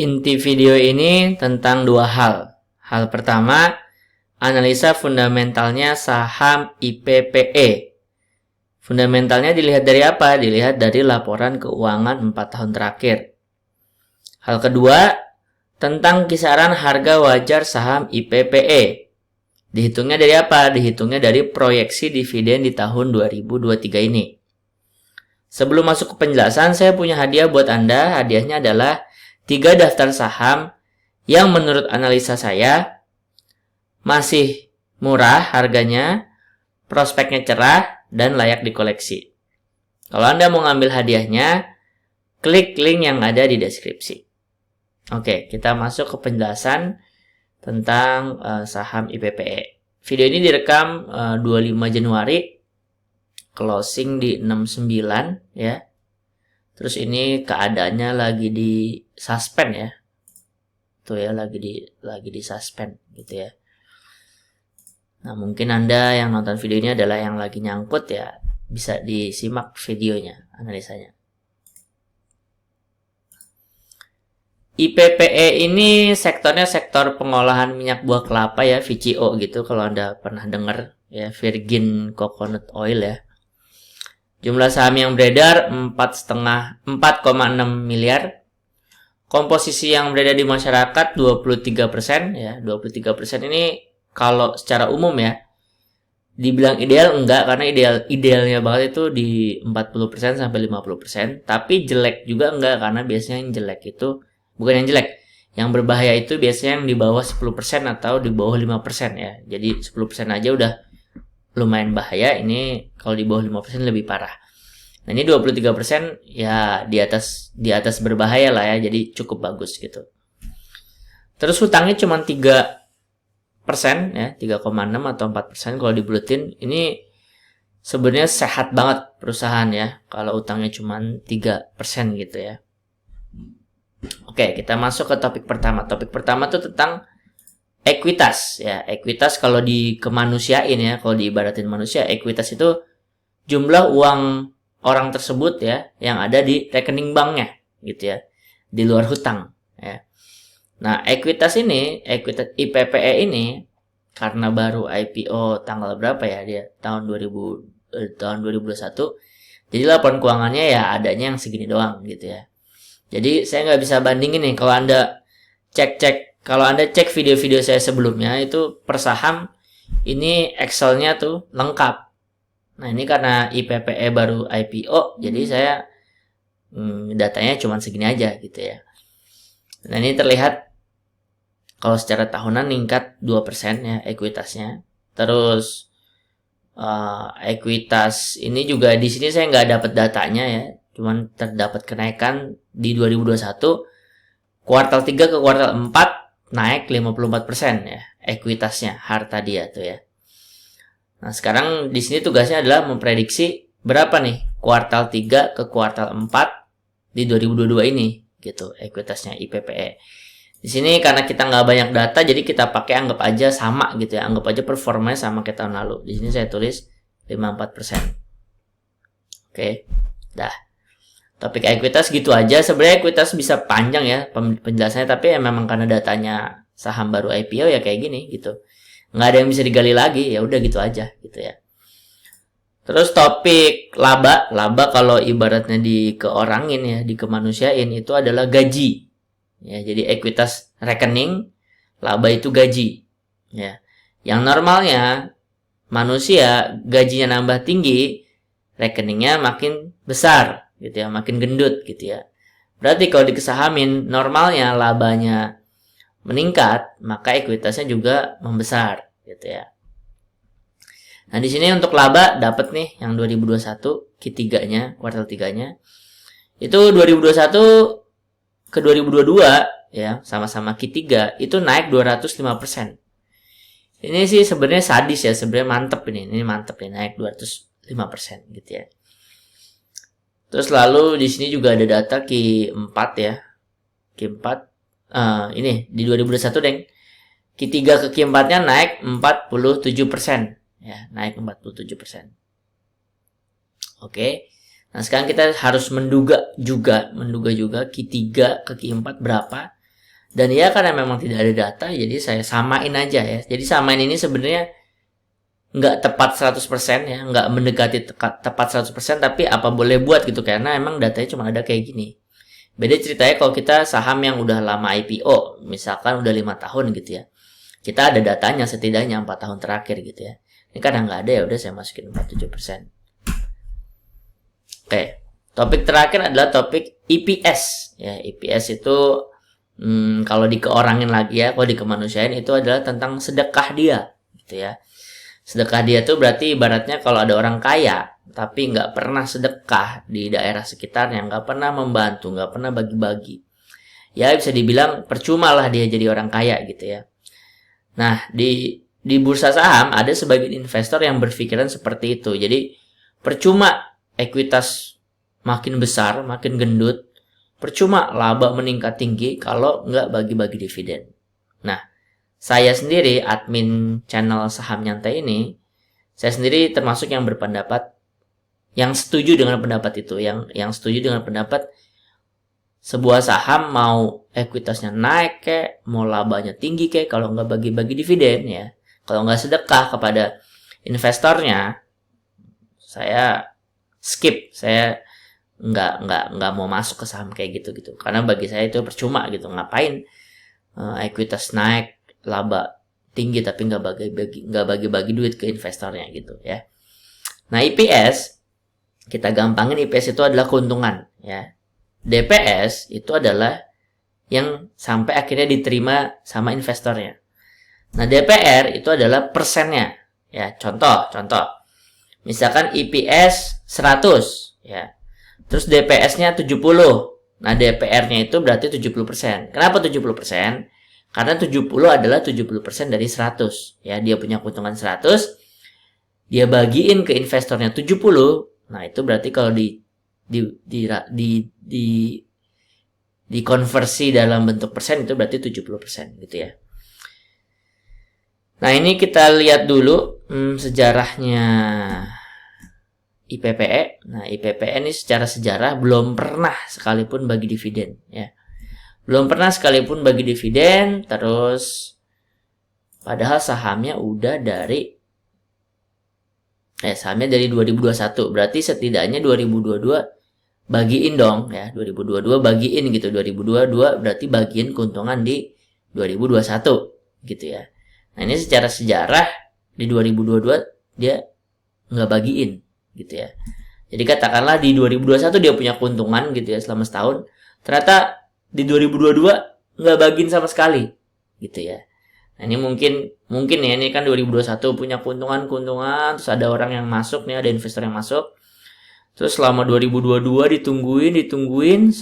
Inti video ini tentang dua hal. Hal pertama, analisa fundamentalnya saham IPPE. Fundamentalnya dilihat dari apa? Dilihat dari laporan keuangan 4 tahun terakhir. Hal kedua, tentang kisaran harga wajar saham IPPE. Dihitungnya dari apa? Dihitungnya dari proyeksi dividen di tahun 2023 ini. Sebelum masuk ke penjelasan, saya punya hadiah buat Anda. Hadiahnya adalah 3 daftar saham yang menurut analisa saya masih murah harganya, prospeknya cerah, dan layak dikoleksi. Kalau Anda mau ngambil hadiahnya, klik link yang ada di deskripsi. Oke, kita masuk ke penjelasan tentang saham IPPE. Video ini direkam 25 Januari, closing di 69 ya. Terus ini keadaannya lagi di suspend ya. Tuh ya, lagi di suspend gitu ya. Nah, mungkin Anda yang nonton video ini adalah yang lagi nyangkut ya, bisa disimak videonya, analisanya. IPPE ini sektornya sektor pengolahan minyak buah kelapa ya, VCO gitu kalau Anda pernah dengar ya, Virgin Coconut Oil ya. Jumlah saham yang beredar 4,6 miliar. Komposisi yang beredar di masyarakat 23% ya. 23% ini kalau secara umum ya, dibilang ideal enggak, karena idealnya banget itu di 40% sampai 50%, tapi jelek juga enggak, karena biasanya yang jelek itu bukan yang jelek, yang berbahaya itu biasanya yang di bawah 10% atau di bawah 5% ya. Jadi 10% aja udah lumayan bahaya, ini kalau di bawah 5% lebih parah. Nah, ini 23% ya di atas berbahaya lah ya, jadi cukup bagus gitu. Terus hutangnya cuma 3% ya, 3,6 atau 4% kalau dibulutin. Ini sebenarnya sehat banget perusahaan ya, kalau utangnya cuma 3% gitu ya. Oke, kita masuk ke topik pertama. Topik pertama tuh tentang ekuitas ya. Ekuitas kalau dikemanusiain ya, kalau diibaratin manusia, ekuitas itu jumlah uang orang tersebut ya yang ada di rekening banknya gitu ya, di luar hutang ya. Nah, ekuitas IPPE ini karena baru IPO tanggal berapa ya, dia tahun 2021. Jadi laporan keuangannya ya adanya yang segini doang gitu ya. Jadi saya nggak bisa bandingin nih. Kalau Anda cek video-video saya sebelumnya itu per saham, ini Excel-nya tuh lengkap. Nah, ini karena IPPE baru IPO, jadi saya datanya cuma segini aja gitu ya. Nah, ini terlihat kalau secara tahunan meningkat 2% ya ekuitasnya. Terus ekuitas ini juga di sini saya nggak dapat datanya ya, cuman terdapat kenaikan di 2021 kuartal 3 ke kuartal 4 naik 54% ya ekuitasnya, harta dia tuh ya. Nah, sekarang di sini tugasnya adalah memprediksi berapa nih kuartal 3 ke kuartal 4 di 2022 ini gitu ekuitasnya IPPE. Di sini karena kita nggak banyak data, jadi kita pakai anggap aja sama gitu ya. Anggap aja performanya sama kayak tahun lalu. Di sini saya tulis 54%. Oke. Dah. Topik ekuitas gitu aja. Sebenarnya ekuitas bisa panjang ya penjelasannya, tapi ya memang karena datanya saham baru IPO ya kayak gini gitu. Nggak ada yang bisa digali lagi, ya udah gitu aja gitu ya. Terus topik laba kalau ibaratnya dikeorangin ya, dikemanusiain itu adalah gaji. Ya, jadi ekuitas rekening, laba itu gaji. Ya. Yang normalnya manusia gajinya nambah tinggi, rekeningnya makin besar gitu ya, makin gendut gitu ya. Berarti kalau dikesahamin normalnya labanya meningkat, maka ekuitasnya juga membesar gitu ya. Nah, di sini untuk laba dapat nih yang 2021 Q3-nya, kuartal 3-nya. Itu 2021 ke 2022 ya, sama-sama Q3 itu naik 205%. Ini sih sebenarnya sadis ya, sebenarnya mantep ini. Ini mantep nih, naik 205% gitu ya. Terus lalu di sini juga ada data Q4 ya. Q4 ini di 2021 deng. Q3 ke Q4-nya naik 47%. Ya, naik 47%. Oke. Nah, sekarang kita harus menduga juga Q3 ke Q4 berapa. Dan ya karena memang tidak ada data, jadi saya samain aja ya. Jadi samain ini sebenarnya nggak tepat 100% ya, nggak mendekati tepat 100%, tapi apa boleh buat gitu, karena emang datanya cuma ada kayak gini. Beda ceritanya kalau kita saham yang udah lama IPO, misalkan udah 5 tahun gitu ya. Kita ada datanya setidaknya 4 tahun terakhir gitu ya. Ini kadang nggak ada, ya udah saya masukin 47%. Oke, topik terakhir adalah topik EPS. Ya, EPS itu kalau dikeorangin lagi ya, kalau dikemanusiain itu adalah tentang sedekah dia, gitu ya. Sedekah dia tuh berarti ibaratnya kalau ada orang kaya, tapi nggak pernah sedekah di daerah sekitarnya, nggak pernah membantu, nggak pernah bagi-bagi. Ya bisa dibilang percuma lah dia jadi orang kaya gitu ya. Nah, di bursa saham ada sebagian investor yang berpikiran seperti itu. Jadi percuma ekuitas makin besar, makin gendut, percuma laba meningkat tinggi kalau nggak bagi-bagi dividen. Nah, saya sendiri, admin channel Saham Nyantai ini, saya sendiri termasuk yang berpendapat, yang setuju dengan pendapat itu, yang setuju dengan pendapat sebuah saham mau ekuitasnya naik kek, mau labanya tinggi kek, kalau nggak bagi-bagi dividen ya, kalau nggak sedekah kepada investornya, saya skip, saya nggak mau masuk ke saham kayak gitu, karena bagi saya itu percuma gitu. Ngapain ekuitas naik, laba tinggi tapi nggak bagi-bagi duit ke investornya gitu ya. Nah, IPS kita gampangin, IPS itu adalah keuntungan ya. DPS itu adalah yang sampai akhirnya diterima sama investornya. Nah, DPR itu adalah persennya ya. Contoh misalkan IPS 100 ya, terus DPS-nya 70. Nah, DPR-nya itu berarti 70%. Kenapa 70%? Karena 70 adalah 70% dari 100. Ya, dia punya keuntungan 100, dia bagiin ke investornya 70. Nah, itu berarti kalau dikonversi dalam bentuk persen itu berarti 70% gitu ya. Nah, ini kita lihat dulu sejarahnya IPPE. Nah, IPPE ini secara sejarah belum pernah sekalipun bagi dividen ya. Belum pernah sekalipun bagi dividen, terus padahal sahamnya udah dari sahamnya dari 2021. Berarti setidaknya 2022 bagiin dong ya. 2022 bagiin gitu. 2022 berarti bagiin keuntungan di 2021 gitu ya. Nah, ini secara sejarah di 2022 dia nggak bagiin gitu ya. Jadi katakanlah di 2021 dia punya keuntungan gitu ya selama setahun. Ternyata di 2022 nggak bagiin sama sekali gitu ya. Nah, ini mungkin ya, ini kan 2021 punya keuntungan, terus ada orang yang masuk nih, ada investor yang masuk. Terus selama 2022 ditungguin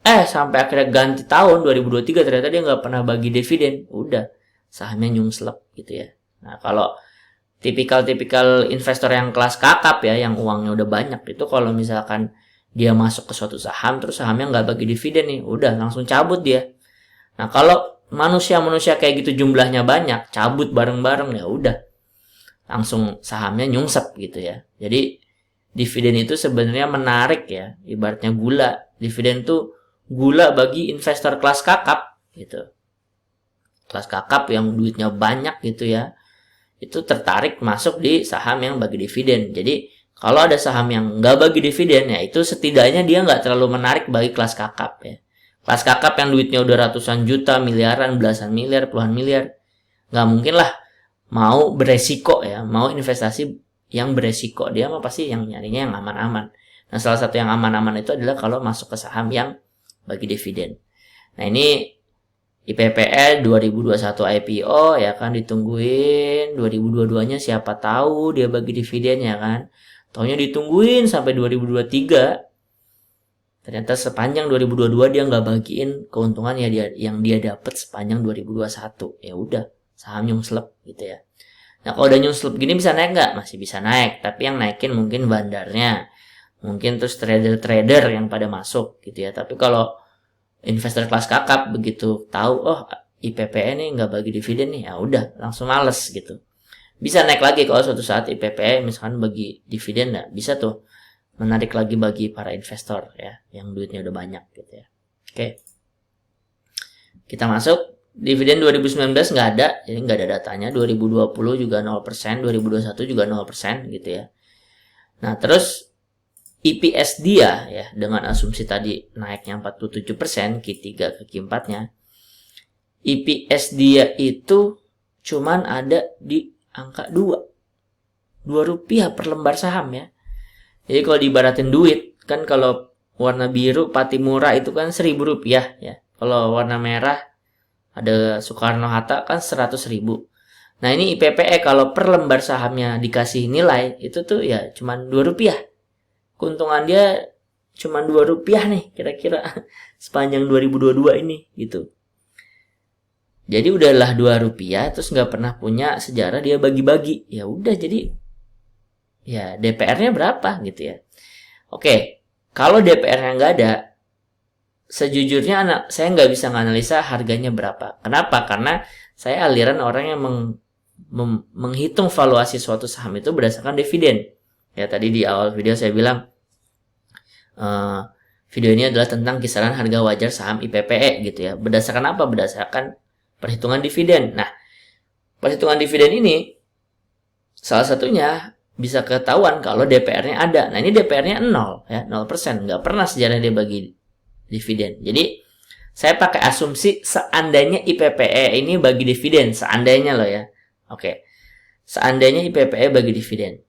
sampai akhirnya ganti tahun 2023 ternyata dia nggak pernah bagi dividen. Udah, sahamnya nyungslep gitu ya. Nah, kalau tipikal investor yang kelas kakap ya, yang uangnya udah banyak, itu kalau misalkan dia masuk ke suatu saham terus sahamnya nggak bagi dividen nih, udah langsung cabut dia. Nah, kalau manusia kayak gitu jumlahnya banyak, cabut bareng-bareng, ya udah langsung sahamnya nyungsep gitu ya. Jadi dividen itu sebenarnya menarik ya, ibaratnya gula. Dividen tuh gula bagi investor kelas kakap gitu. Kelas kakap yang duitnya banyak gitu ya, itu tertarik masuk di saham yang bagi dividen. Jadi kalau ada saham yang nggak bagi dividen, ya itu setidaknya dia nggak terlalu menarik bagi kelas kakap ya. Kelas kakap yang duitnya udah ratusan juta, miliaran, belasan miliar, puluhan miliar, nggak mungkin lah mau beresiko ya, mau investasi yang beresiko. Dia mah pasti yang nyarinya yang aman-aman. Nah, salah satu yang aman-aman itu adalah kalau masuk ke saham yang bagi dividen. Nah, ini IPPE 2021 IPO ya kan, ditungguin 2022-nya siapa tahu dia bagi dividen ya kan. Taunya ditungguin sampai 2023. Ternyata sepanjang 2022 dia nggak bagiin keuntungan ya yang dia dapat sepanjang 2021. Ya udah, saham nyungslep gitu ya. Nah, kalau udah nyungslep gini bisa naik nggak? Masih bisa naik, tapi yang naikin mungkin bandarnya. Mungkin terus trader-trader yang pada masuk gitu ya. Tapi kalau investor kelas kakap begitu tahu, oh IPPE ini nggak bagi dividen nih, ya udah langsung males gitu. Bisa naik lagi kalau suatu saat IPPE misalkan bagi dividen, bisa tuh menarik lagi bagi para investor ya yang duitnya udah banyak gitu ya. Oke. Kita masuk. Dividen 2019 nggak ada, jadi nggak ada datanya. 2020 juga 0%, 2021 juga 0% gitu ya. Nah, terus EPS dia ya, dengan asumsi tadi naiknya 47%, Q3 ke Q4-nya. EPS dia itu cuman ada di angka 2. 2 rupiah per lembar saham ya. Jadi kalau diibaratin duit, kan kalau warna biru Patimura itu kan 1.000 rupiah ya. Kalau warna merah ada Soekarno-Hatta kan 100.000. Nah ini IPPE kalau per lembar sahamnya dikasih nilai itu tuh ya cuman 2 rupiah. Keuntungan dia cuman 2 rupiah nih kira-kira sepanjang 2022 ini gitu. Jadi udahlah 2 rupiah terus nggak pernah punya sejarah dia bagi-bagi. Ya udah jadi ya DPR-nya berapa gitu ya. Oke, kalau DPR-nya nggak ada, sejujurnya saya nggak bisa menganalisa harganya berapa. Kenapa? Karena saya aliran orang yang menghitung valuasi suatu saham itu berdasarkan dividen. Ya tadi di awal video saya bilang video ini adalah tentang kisaran harga wajar saham IPPE gitu ya. Berdasarkan apa? Berdasarkan perhitungan dividen. Nah, perhitungan dividen ini salah satunya bisa ketahuan kalau DPR-nya ada. Nah ini DPR-nya 0 ya, 0%. Nggak pernah sejarah dia bagi dividen. Jadi saya pakai asumsi seandainya IPPE ini bagi dividen, seandainya loh ya. Oke. Seandainya IPPE bagi dividen.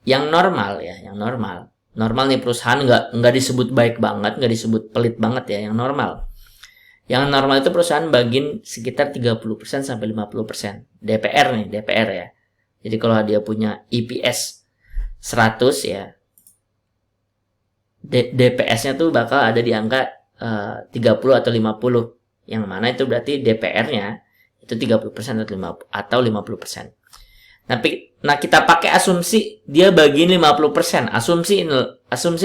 Yang normal ya, yang normal. Normal nih perusahaan nggak disebut baik banget, nggak disebut pelit banget ya, yang normal. Yang normal itu perusahaan bagiin sekitar 30% sampai 50%. DPR nih, DPR ya. Jadi kalau dia punya EPS 100 ya, DPS-nya tuh bakal ada di angka 30 atau 50. Yang mana itu berarti DPR-nya itu 30% atau 50%. Nah, kita pakai asumsi dia bagiin 50%. Asumsi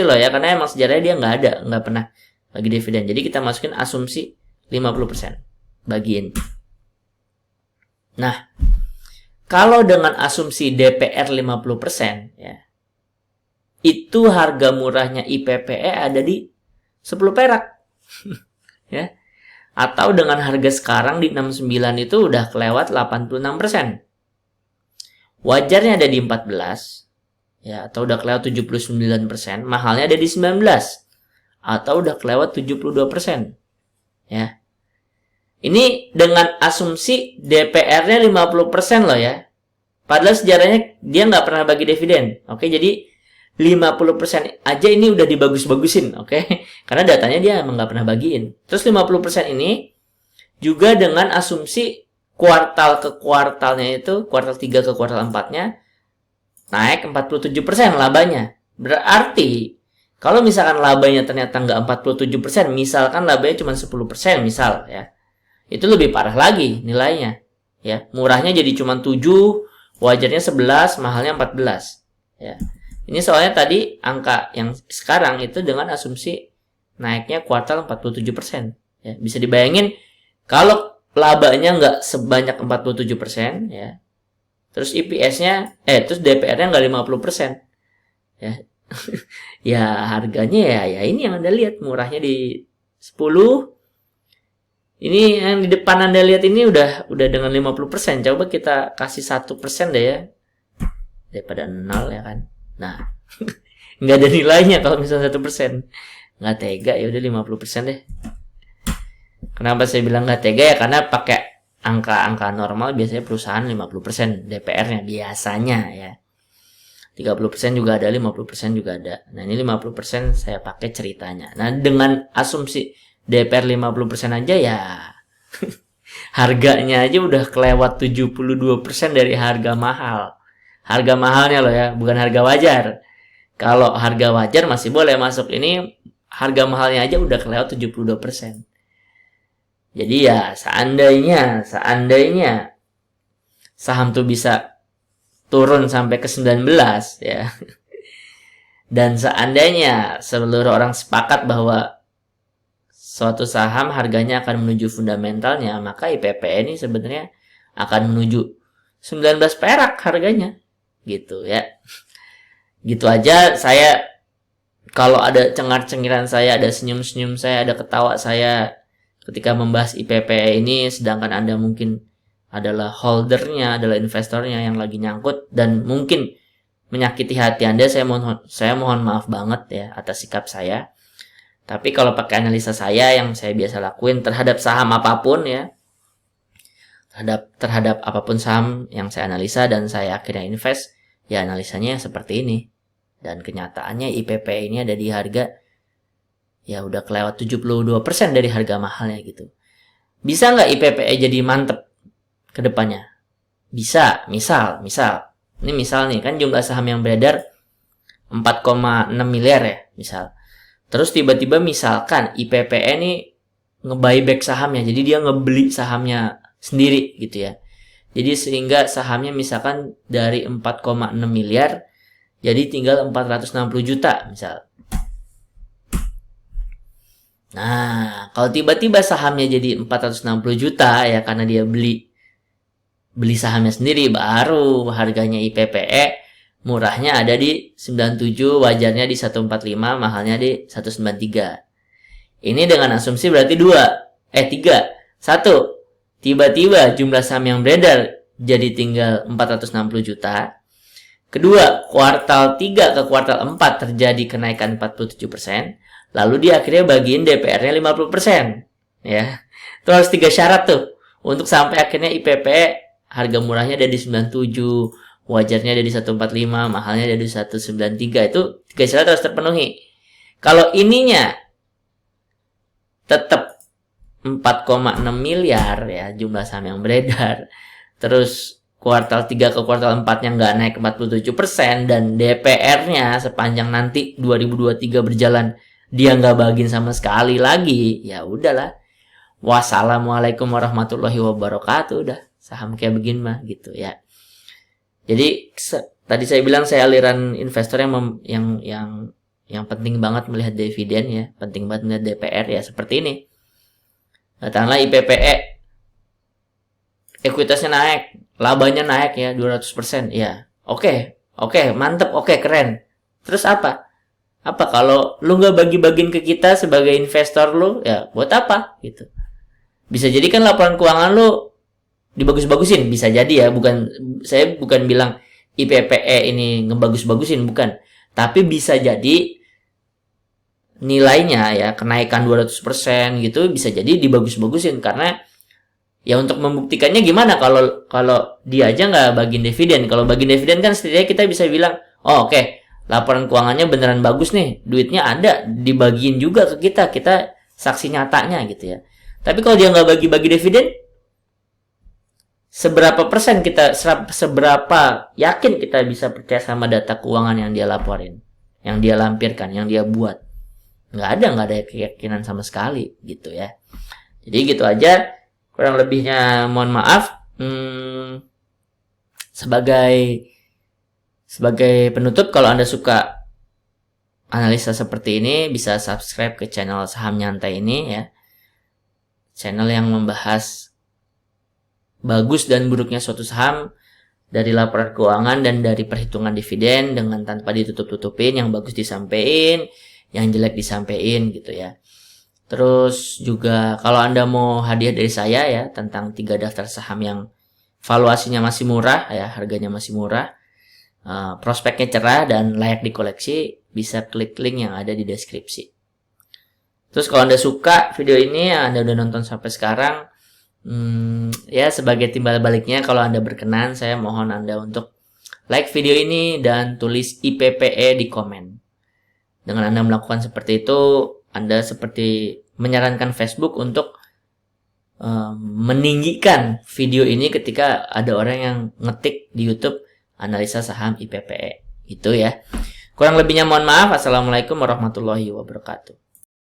loh ya, karena emang sejarahnya dia nggak pernah bagi dividen. Jadi kita masukin asumsi 50% bagiin. Nah, kalau dengan asumsi DPR 50% ya, itu harga murahnya IPPE ada di 10 perak. Ya. Atau dengan harga sekarang di 69 itu udah kelewat 86%. Wajarnya ada di 14 ya, atau udah kelewat 79%, mahalnya ada di 19 atau udah kelewat 72%. Ya. Ini dengan asumsi DPR-nya 50% loh ya. Padahal sejarahnya dia nggak pernah bagi dividen. Oke, jadi 50% aja ini udah dibagus-bagusin, oke? Karena datanya dia emang nggak pernah bagiin. Terus 50% ini juga dengan asumsi kuartal ke kuartalnya itu, kuartal 3 ke kuartal 4-nya naik 47% labanya. Berarti kalau misalkan labanya ternyata nggak 47%, misalkan labanya cuma 10% misal ya, itu lebih parah lagi nilainya. Ya, murahnya jadi cuma 7, wajarnya 11, mahalnya 14. Ya. Ini soalnya tadi angka yang sekarang itu dengan asumsi naiknya kuartal 47%. Ya, bisa dibayangin kalau labanya nggak sebanyak 47% ya. Terus EPS-nya terus DPR-nya nggak 50%. Ya. Ya harganya ya ini yang Anda lihat murahnya di 10. Ini yang di depan Anda lihat ini udah dengan 50%. Coba kita kasih 1% deh ya. Daripada 0 ya kan. Nah, nggak ada nilainya kalau misalnya 1%. Nggak tega, ya udah 50% deh. Kenapa saya bilang nggak tega ya? Karena pakai angka-angka normal biasanya perusahaan 50% DPR-nya biasanya ya. 30% juga ada, 50% juga ada. Nah, ini 50% saya pakai ceritanya. Nah, dengan asumsi DPR 50% aja ya harganya aja udah kelewat 72% dari harga mahal. Harga mahalnya loh ya, bukan harga wajar. Kalau harga wajar masih boleh masuk, ini harga mahalnya aja udah kelewat 72%. Jadi ya seandainya saham tuh bisa turun sampai ke 19 ya. Dan seandainya seluruh orang sepakat bahwa suatu saham harganya akan menuju fundamentalnya, maka IPPE ini sebenarnya akan menuju 19 perak harganya. Gitu ya. Gitu aja saya kalau ada cengar-cengiran saya, ada senyum-senyum saya, ada ketawa saya ketika membahas IPPE ini, sedangkan Anda mungkin adalah holdernya, adalah investornya yang lagi nyangkut dan mungkin menyakiti hati Anda, saya mohon maaf banget ya atas sikap saya. Tapi kalau pakai analisa saya yang saya biasa lakuin terhadap saham apapun ya, terhadap apapun saham yang saya analisa dan saya akhirnya invest, ya analisanya seperti ini. Dan kenyataannya IPPE ini ada di harga ya udah kelewat 72% dari harga mahalnya gitu. Bisa nggak IPPE jadi mantep ke depannya? Bisa, misal. Ini misal nih, kan jumlah saham yang beredar 4,6 miliar ya, misal. Terus tiba-tiba misalkan IPPE nih nge-buyback sahamnya, jadi dia ngebeli sahamnya sendiri gitu ya. Jadi sehingga sahamnya misalkan dari 4,6 miliar jadi tinggal 460 juta misal. Nah, kalau tiba-tiba sahamnya jadi 460 juta ya karena dia beli sahamnya sendiri, baru harganya IPPE murahnya ada di 97, wajarnya di 145, mahalnya di 193. Ini dengan asumsi berarti 3. 1. Tiba-tiba jumlah saham yang beredar jadi tinggal 460 juta. Kedua, kuartal 3 ke kuartal 4 terjadi kenaikan 47%. Lalu dia akhirnya bagiin DPR-nya 50%. Ya. Itu harus 3 syarat tuh. Untuk sampai akhirnya IPPE harga murahnya ada di 97, wajarnya ada di 145, mahalnya ada di 193. Itu 3 syarat harus terpenuhi. Kalau ininya tetap 4,6 miliar ya jumlah saham yang beredar. Terus kuartal 3 ke kuartal 4-nya nggak naik 47% dan DPR-nya sepanjang nanti 2023 berjalan dia nggak bagiin sama sekali lagi, ya udahlah. Wassalamualaikum warahmatullahi wabarakatuh. Udah saham kayak begini mah gitu ya. Jadi tadi saya bilang saya aliran investor yang penting banget melihat dividen ya, penting banget melihat DPR ya seperti ini. Katakanlah IPPE ekuitasnya naik, labanya naik ya 200% ya. Oke, mantep, keren. Terus apa kalau lu nggak bagi-bagiin ke kita sebagai investor lu, ya buat apa gitu. Bisa jadi kan laporan keuangan lu dibagus-bagusin, bisa jadi ya, saya bukan bilang IPPE ini ngebagus-bagusin, bukan. Tapi bisa jadi nilainya ya kenaikan 200% gitu bisa jadi dibagus-bagusin karena ya untuk membuktikannya gimana kalau dia aja nggak bagiin dividen. Kalau bagiin dividen kan setidaknya kita bisa bilang, oh oke, laporan keuangannya beneran bagus nih, duitnya ada, dibagiin juga ke kita saksi nyatanya gitu ya. Tapi kalau dia nggak bagi-bagi dividen, seberapa yakin kita bisa percaya sama data keuangan yang dia laporin, yang dia lampirkan, yang dia buat? Nggak ada keyakinan sama sekali gitu ya. Jadi gitu aja, kurang lebihnya mohon maaf. Sebagai penutup, kalau Anda suka analisa seperti ini, bisa subscribe ke channel Saham Nyantai ini ya. Channel yang membahas bagus dan buruknya suatu saham dari laporan keuangan dan dari perhitungan dividen dengan tanpa ditutup-tutupin, yang bagus disampaikan, yang jelek disampaikan gitu ya. Terus juga kalau Anda mau hadiah dari saya ya tentang 3 daftar saham yang valuasinya masih murah ya, harganya masih murah, prospeknya cerah dan layak dikoleksi, bisa klik link yang ada di deskripsi. Terus kalau Anda suka video ini, Anda udah nonton sampai sekarang, ya sebagai timbal baliknya kalau Anda berkenan, saya mohon Anda untuk like video ini dan tulis IPPE di komen. Dengan Anda melakukan seperti itu, Anda seperti menyarankan Facebook untuk meninggikan video ini ketika ada orang yang ngetik di YouTube analisa saham IPPE. Itu ya. Kurang lebihnya mohon maaf. Assalamualaikum warahmatullahi wabarakatuh.